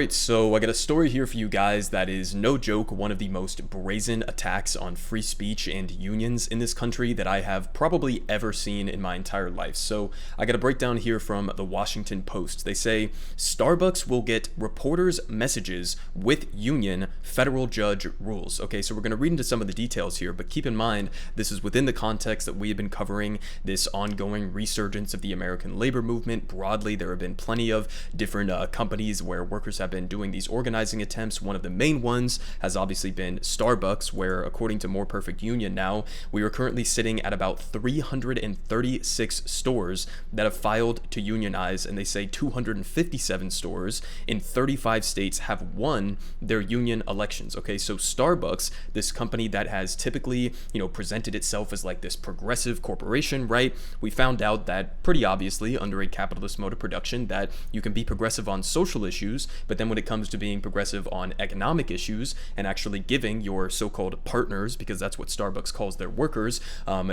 Alright, so I got a story here for you guys that is no joke, one of the most brazen attacks on free speech and unions in this country that I have probably ever seen in my entire life. So I got a breakdown here from the Washington Post. They say Starbucks will get reporters' messages with union, federal judge rules. Okay, so we're going to read into some of the details here, but keep in mind this is within the context that we have been covering this ongoing resurgence of the American labor movement. Broadly, there have been plenty of different companies where workers have been doing these organizing attempts. One of the main ones has obviously been Starbucks, where according to More Perfect Union now, we are currently sitting at about 336 stores that have filed to unionize, and they say 257 stores in 35 states have won their union elections. Okay, so Starbucks, this company that has typically, presented itself as like this progressive corporation, right? We found out that pretty obviously under a capitalist mode of production that you can be progressive on social issues, but then when it comes to being progressive on economic issues and actually giving your so-called partners, because that's what Starbucks calls their workers,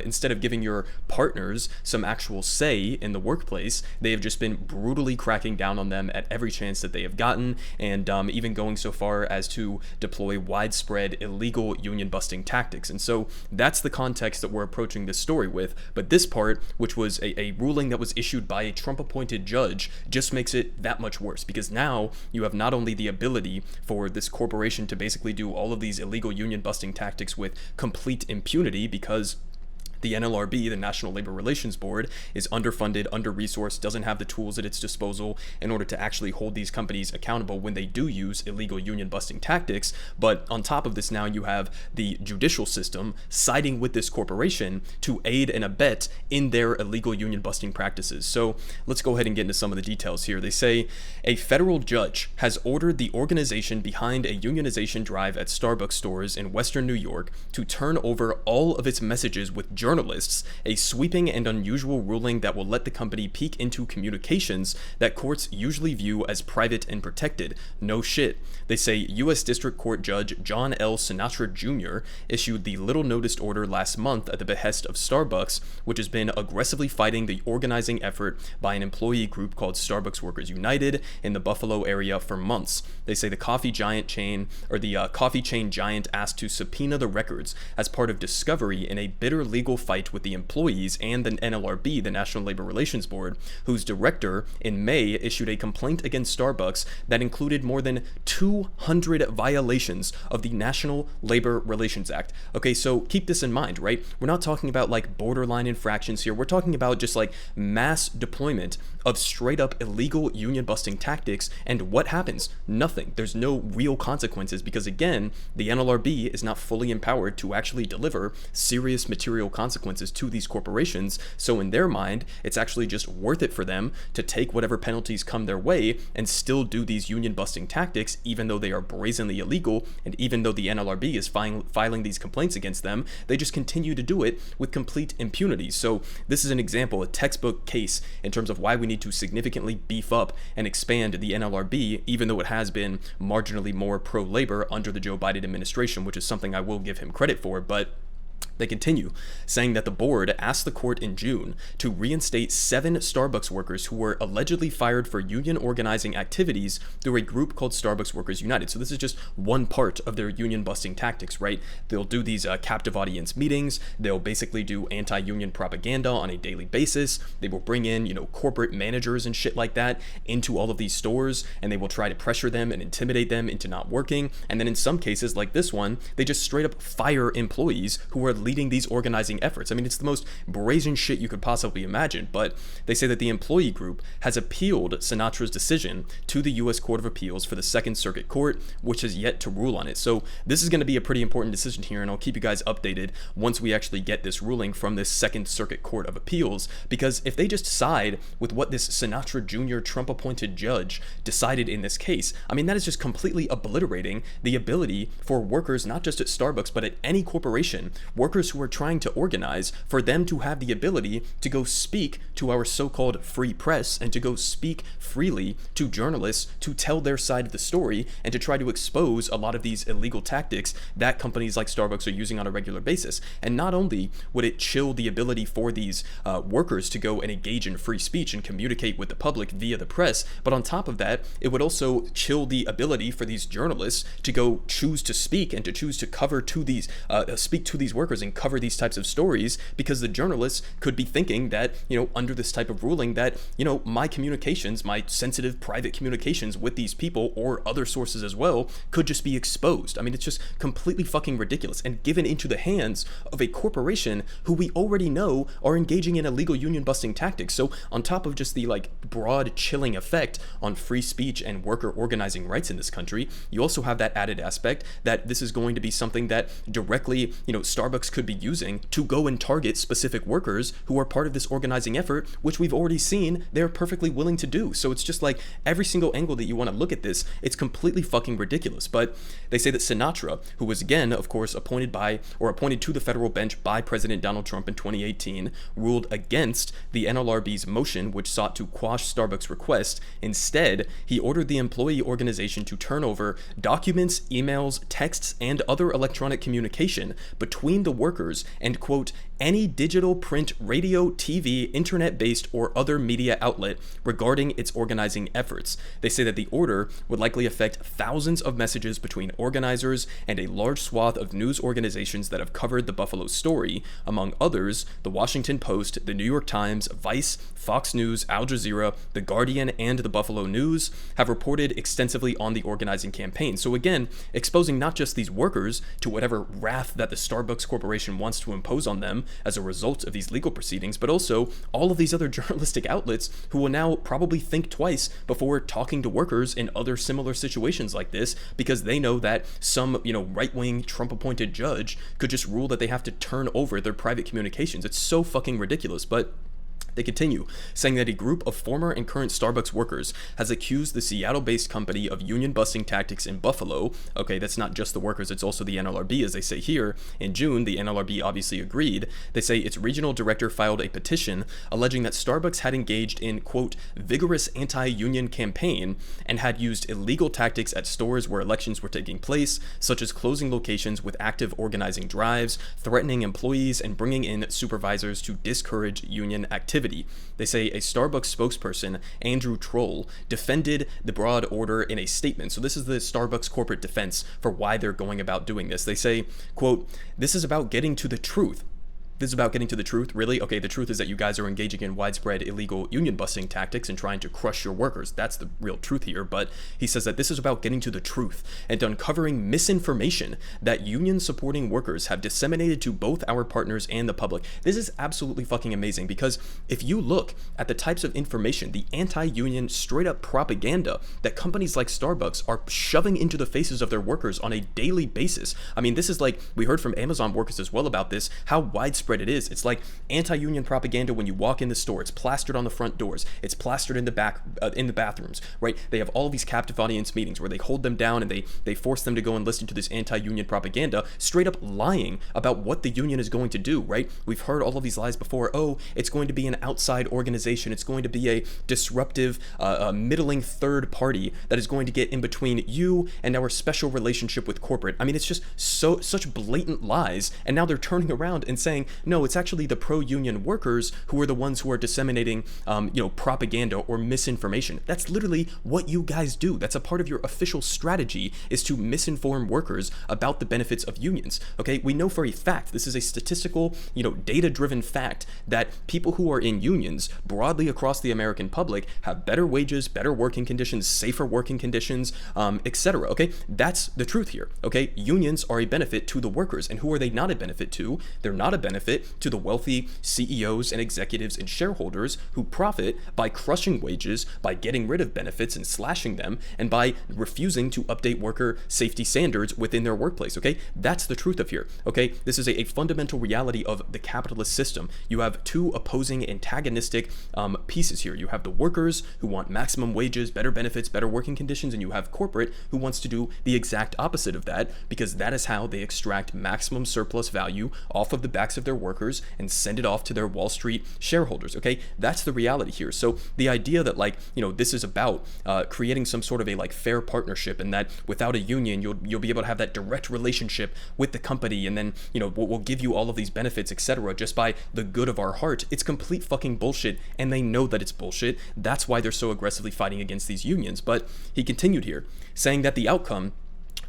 instead of giving your partners some actual say in the workplace, they have just been brutally cracking down on them at every chance that they have gotten, and even going so far as to deploy widespread illegal union busting tactics. And so that's the context that we're approaching this story with. But this part, which was a ruling that was issued by a Trump-appointed judge, just makes it that much worse, because now you have not only the ability for this corporation to basically do all of these illegal union busting tactics with complete impunity, because the NLRB, the National Labor Relations Board, is underfunded, under-resourced, doesn't have the tools at its disposal in order to actually hold these companies accountable when they do use illegal union-busting tactics. But on top of this now, you have the judicial system siding with this corporation to aid and abet in their illegal union-busting practices. So let's go ahead and get into some of the details here. They say a federal judge has ordered the organization behind a unionization drive at Starbucks stores in Western New York to turn over all of its messages with journalists, a sweeping and unusual ruling that will let the company peek into communications that courts usually view as private and protected. No shit. They say U.S. District Court Judge John L. Sinatra Jr. issued the little noticed order last month at the behest of Starbucks, which has been aggressively fighting the organizing effort by an employee group called Starbucks Workers United in the Buffalo area for months. They say the coffee chain giant asked to subpoena the records as part of discovery in a bitter legal fight with the employees and the NLRB, the National Labor Relations Board, whose director in May issued a complaint against Starbucks that included more than 200 violations of the National Labor Relations Act. Okay, so keep this in mind, right? We're not talking about like borderline infractions here. We're talking about just like mass deployment of straight up illegal union busting tactics, and what happens? Nothing. There's no real consequences because, again, the NLRB is not fully empowered to actually deliver serious material consequences to these corporations. So in their mind, it's actually just worth it for them to take whatever penalties come their way and still do these union busting tactics, even though they are brazenly illegal, and even though the NLRB is filing these complaints against them, they just continue to do it with complete impunity. So this is an example, a textbook case in terms of why we need to significantly beef up and expand the NLRB, even though it has been marginally more pro-labor under the Joe Biden administration, which is something I will give him credit for. But they continue, saying that the board asked the court in June to reinstate 7 Starbucks workers who were allegedly fired for union organizing activities through a group called Starbucks Workers United. So this is just one part of their union busting tactics, right? They'll do these captive audience meetings. They'll basically do anti-union propaganda on a daily basis. They will bring in, corporate managers and shit like that into all of these stores, and they will try to pressure them and intimidate them into not working. And then in some cases, like this one, they just straight up fire employees who are leading these organizing efforts. I mean, it's the most brazen shit you could possibly imagine, but they say that the employee group has appealed Sinatra's decision to the U.S. Court of Appeals for the Second Circuit Court, which has yet to rule on it. So this is going to be a pretty important decision here, and I'll keep you guys updated once we actually get this ruling from this Second Circuit Court of Appeals, because if they just side with what this Sinatra Jr. Trump-appointed judge decided in this case, I mean, that is just completely obliterating the ability for workers, not just at Starbucks, but at any corporation, workers workers who are trying to organize, for them to have the ability to go speak to our so-called free press and to go speak freely to journalists to tell their side of the story and to try to expose a lot of these illegal tactics that companies like Starbucks are using on a regular basis. And not only would it chill the ability for these workers to go and engage in free speech and communicate with the public via the press, but on top of that, it would also chill the ability for these journalists to go choose to speak and to choose to cover to these speak to these workers and cover these types of stories, because the journalists could be thinking that, under this type of ruling, that, my communications, my sensitive private communications with these people or other sources as well, could just be exposed. I mean, it's just completely fucking ridiculous and given into the hands of a corporation who we already know are engaging in illegal union busting tactics. So on top of just the broad chilling effect on free speech and worker organizing rights in this country, you also have that added aspect that this is going to be something that directly, Starbucks could be using to go and target specific workers who are part of this organizing effort, which we've already seen they're perfectly willing to do. So it's just like every single angle that you want to look at this, it's completely fucking ridiculous. But they say that Sinatra, who was again, of course, appointed to the federal bench by President Donald Trump in 2018, ruled against the NLRB's motion, which sought to quash Starbucks' request. Instead, he ordered the employee organization to turn over documents, emails, texts, and other electronic communication between the workers and, quote, any digital, print, radio, TV, internet-based, or other media outlet regarding its organizing efforts. They say that the order would likely affect thousands of messages between organizers and a large swath of news organizations that have covered the Buffalo story. Among others, The Washington Post, The New York Times, Vice, Fox News, Al Jazeera, The Guardian, and The Buffalo News have reported extensively on the organizing campaign. So again, exposing not just these workers to whatever wrath that the Starbucks Corporation wants to impose on them as a result of these legal proceedings, but also all of these other journalistic outlets who will now probably think twice before talking to workers in other similar situations like this, because they know that some, right-wing Trump-appointed judge could just rule that they have to turn over their private communications. It's so fucking ridiculous. But they continue, saying that a group of former and current Starbucks workers has accused the Seattle-based company of union busting tactics in Buffalo. Okay, that's not just the workers, it's also the NLRB, as they say here. In June, the NLRB obviously agreed. They say its regional director filed a petition alleging that Starbucks had engaged in, quote, vigorous anti-union campaign and had used illegal tactics at stores where elections were taking place, such as closing locations with active organizing drives, threatening employees, and bringing in supervisors to discourage union activity. They say a Starbucks spokesperson, Andrew Troll, defended the broad order in a statement. So this is the Starbucks corporate defense for why they're going about doing this. They say, quote, this is about getting to the truth. This is about getting to the truth, really? Okay, the truth is that you guys are engaging in widespread illegal union busting tactics and trying to crush your workers. That's the real truth here. But he says that this is about getting to the truth and uncovering misinformation that union-supporting workers have disseminated to both our partners and the public. This is absolutely fucking amazing, because if you look at the types of information, the anti-union straight-up propaganda that companies like Starbucks are shoving into the faces of their workers on a daily basis. I mean, this is like, we heard from Amazon workers as well about this, how widespread it is. It's like anti-union propaganda when you walk in the store. It's plastered on the front doors. It's plastered in the back, in the bathrooms, right? They have all of these captive audience meetings where they hold them down and they force them to go and listen to this anti-union propaganda, straight up lying about what the union is going to do, right? We've heard all of these lies before. Oh, it's going to be an outside organization. It's going to be a disruptive, middling third party that is going to get in between you and our special relationship with corporate. I mean, it's just such blatant lies. And now they're turning around and saying, no, it's actually the pro-union workers who are the ones who are disseminating, propaganda or misinformation. That's literally what you guys do. That's a part of your official strategy, is to misinform workers about the benefits of unions. Okay, we know for a fact, this is a statistical, data-driven fact, that people who are in unions broadly across the American public have better wages, better working conditions, safer working conditions, etc. Okay, that's the truth here. Okay, unions are a benefit to the workers, and who are they not a benefit to? They're not a benefit benefit to the wealthy CEOs and executives and shareholders who profit by crushing wages, by getting rid of benefits and slashing them, and by refusing to update worker safety standards within their workplace, okay? That's the truth of here, okay? This is a fundamental reality of the capitalist system. You have two opposing antagonistic pieces here. You have the workers who want maximum wages, better benefits, better working conditions, and you have corporate who wants to do the exact opposite of that, because that is how they extract maximum surplus value off of the backs of their workers and send it off to their Wall Street shareholders, okay? That's the reality here. So the idea that, like, you know, this is about creating some sort of a like fair partnership, and that without a union you'll be able to have that direct relationship with the company, and then, you know, we'll give you all of these benefits, etc., just by the good of our heart. It's complete fucking bullshit, and they know that it's bullshit. That's why they're so aggressively fighting against these unions. But he continued here, saying that the outcome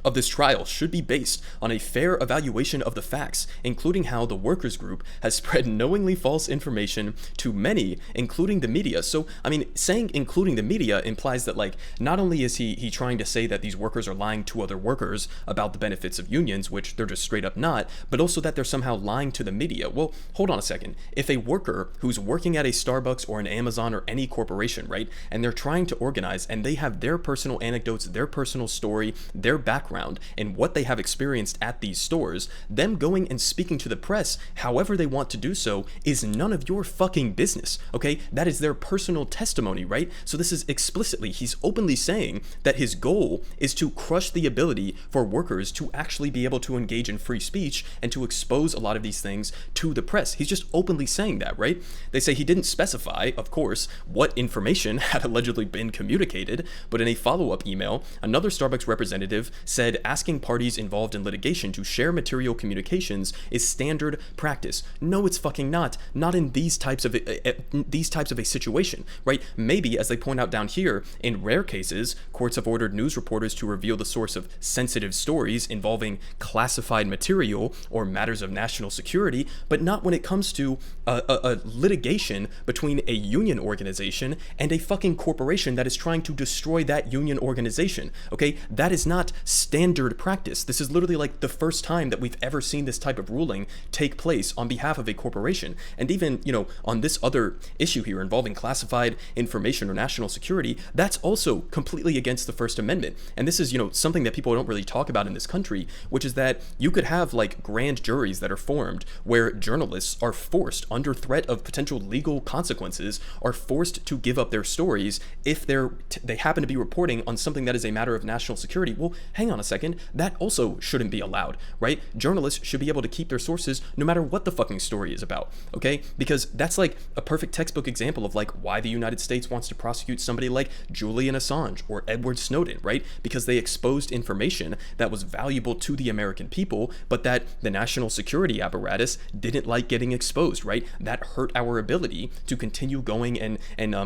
of this trial should be based on a fair evaluation of the facts, including how the workers group has spread knowingly false information to many, including the media. So, I mean, saying including the media implies that, like, not only is he trying to say that these workers are lying to other workers about the benefits of unions, which they're just straight up not, but also that they're somehow lying to the media. Well, hold on a second. If a worker who's working at a Starbucks or an Amazon or any corporation, right, and they're trying to organize, and they have their personal anecdotes, their personal story, their background, and what they have experienced at these stores, them going and speaking to the press however they want to do so is none of your fucking business, okay? That is their personal testimony, right? So this is explicitly, he's openly saying that his goal is to crush the ability for workers to actually be able to engage in free speech and to expose a lot of these things to the press. He's just openly saying that, right? They say he didn't specify, of course, what information had allegedly been communicated, but in a follow-up email, another Starbucks representative said asking parties involved in litigation to share material communications is standard practice. No, it's fucking not. Not in these types of a situation, right? Maybe, as they point out down here, in rare cases, courts have ordered news reporters to reveal the source of sensitive stories involving classified material or matters of national security, but not when it comes to a litigation between a union organization and a fucking corporation that is trying to destroy that union organization, okay? That is not standard practice. This is literally like the first time that we've ever seen this type of ruling take place on behalf of a corporation. And even, you know, on this other issue here involving classified information or national security, that's also completely against the First Amendment. And this is, you know, something that people don't really talk about in this country, which is that you could have like grand juries that are formed where journalists are forced, under threat of potential legal consequences, are forced to give up their stories if they happen to be reporting on something that is a matter of national security. Well, hang on a second, that also shouldn't be allowed, right? Journalists should be able to keep their sources no matter what the fucking story is about, okay? Because that's like a perfect textbook example of like why the United States wants to prosecute somebody like Julian Assange or Edward Snowden, right? Because they exposed information that was valuable to the American people, but that the national security apparatus didn't like getting exposed, right? That hurt our ability to continue going and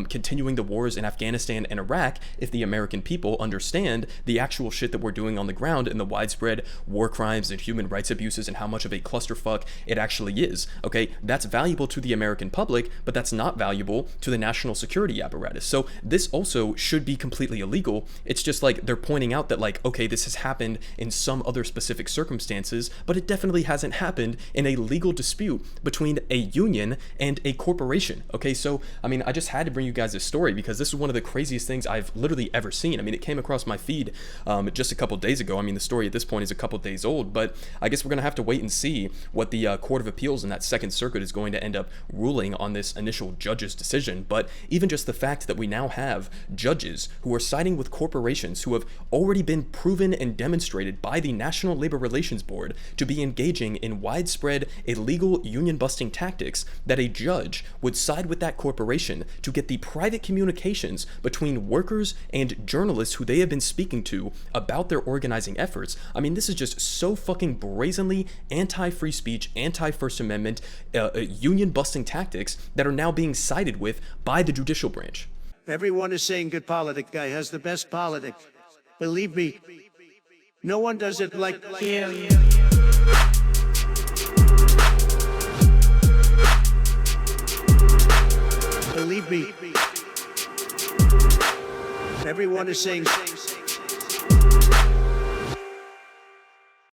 continuing the wars in Afghanistan and Iraq if the American people understand the actual shit that we're doing on the ground and the widespread war crimes and human rights abuses and how much of a clusterfuck it actually is, okay? That's valuable to the American public, but that's not valuable to the national security apparatus. So this also should be completely illegal. It's just like they're pointing out that like, okay, this has happened in some other specific circumstances, but it definitely hasn't happened in a legal dispute between a union and a corporation, okay? So, I mean, I just had to bring you guys this story because this is one of the craziest things I've literally ever seen. I mean, it came across my feed just a couple days ago. I mean, the story at this point is a couple days old, but I guess we're going to have to wait and see what the Court of Appeals in that Second Circuit is going to end up ruling on this initial judge's decision. But even just the fact that we now have judges who are siding with corporations who have already been proven and demonstrated by the National Labor Relations Board to be engaging in widespread illegal union-busting tactics, that a judge would side with that corporation to get the private communications between workers and journalists who they have been speaking to about their organizing efforts. I mean, this is just so fucking brazenly anti-free speech, anti-First Amendment, union-busting tactics that are now being sided with by the judicial branch. Everyone is saying good politic guy has the best politic. Believe me, no one does it like him. Believe me, everyone is saying